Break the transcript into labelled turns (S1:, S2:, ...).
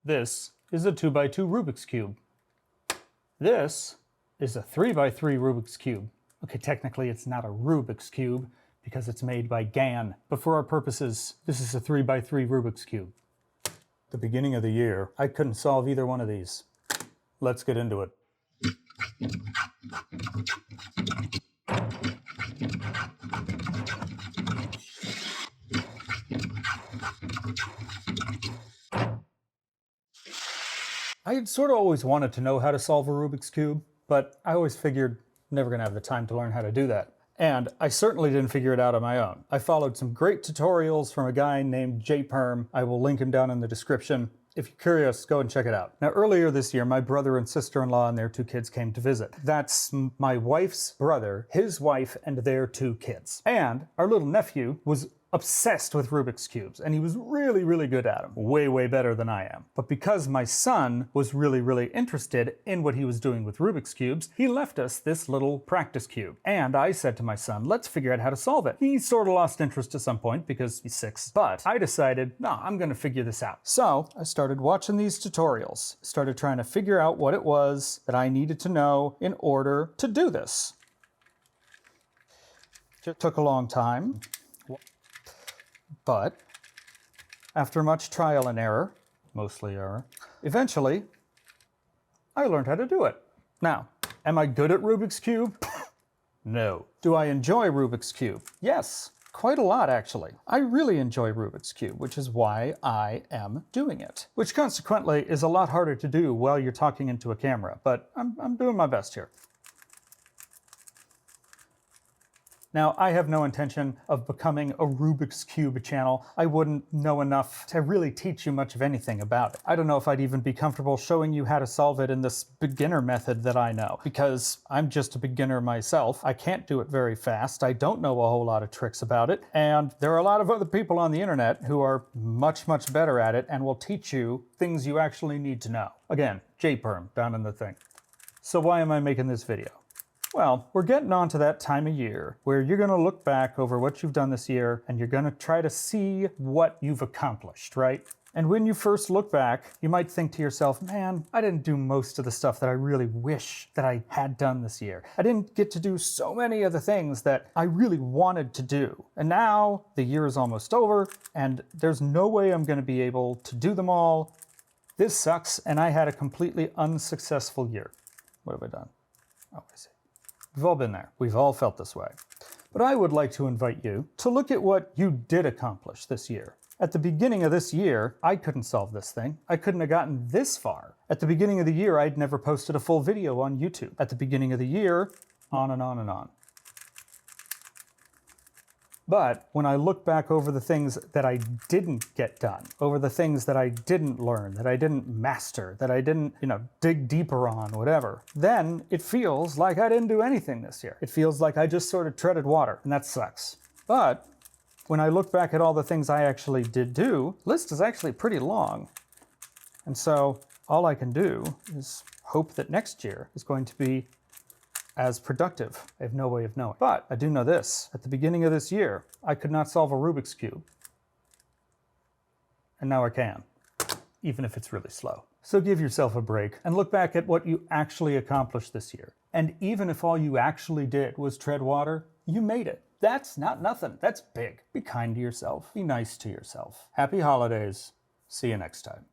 S1: This is a 2x2 Rubik's Cube. This is a 3x3 Rubik's Cube. Okay, technically it's not a Rubik's Cube because it's made by GAN, but for our purposes, this is a 3x3 Rubik's Cube. The beginning of the year, I couldn't solve either one of these. Let's get into it. I had sort of always wanted to know how to solve a Rubik's Cube, but I always figured I'm never going to have the time to learn how to do that. And I certainly didn't figure it out on my own. I followed some great tutorials from a guy named JPerm. I will link him down in the description. If you're curious, go and check it out. Now, earlier this year, my brother and sister-in-law and their 2 kids came to visit. That's my wife's brother, his wife, and their 2 kids. And our little nephew was obsessed with Rubik's Cubes, and he was really, really good at them. Way, way better than I am. But because my son was really, really interested in what he was doing with Rubik's Cubes, he left us this little practice cube. And I said to my son, let's figure out how to solve it. He sort of lost interest at some point because he's 6, but I decided, no, I'm gonna figure this out. So I started watching these tutorials, started trying to figure out what it was that I needed to know in order to do this. It took a long time. But after much trial and error, mostly error, eventually I learned how to do it. Now, am I good at Rubik's Cube? No. Do I enjoy Rubik's Cube? Yes, quite a lot actually. I really enjoy Rubik's Cube, which is why I am doing it. Which consequently is a lot harder to do while you're talking into a camera, but I'm doing my best here. Now, I have no intention of becoming a Rubik's Cube channel. I wouldn't know enough to really teach you much of anything about it. I don't know if I'd even be comfortable showing you how to solve it in this beginner method that I know, because I'm just a beginner myself. I can't do it very fast. I don't know a whole lot of tricks about it, and there are a lot of other people on the internet who are much, much better at it and will teach you things you actually need to know. Again, JPerm down in the thing. So why am I making this video? Well, we're getting on to that time of year where you're going to look back over what you've done this year and you're going to try to see what you've accomplished, right? And when you first look back, you might think to yourself, man, I didn't do most of the stuff that I really wish that I had done this year. I didn't get to do so many of the things that I really wanted to do. And now the year is almost over and there's no way I'm going to be able to do them all. This sucks, and I had a completely unsuccessful year. What have I done? Oh, I see. We've all been there. We've all felt this way. But I would like to invite you to look at what you did accomplish this year. At the beginning of this year, I couldn't solve this thing. I couldn't have gotten this far. At the beginning of the year, I'd never posted a full video on YouTube. At the beginning of the year, on and on and on. But when I look back over the things that I didn't get done, over the things that I didn't learn, that I didn't master, that I didn't, dig deeper on, whatever, then it feels like I didn't do anything this year. It feels like I just sort of treaded water, and that sucks. But when I look back at all the things I actually did do, the list is actually pretty long. And so all I can do is hope that next year is going to be as productive. I have no way of knowing. But I do know this. At the beginning of this year, I could not solve a Rubik's Cube. And now I can, even if it's really slow. So give yourself a break and look back at what you actually accomplished this year. And even if all you actually did was tread water, you made it. That's not nothing. That's big. Be kind to yourself. Be nice to yourself. Happy holidays. See you next time.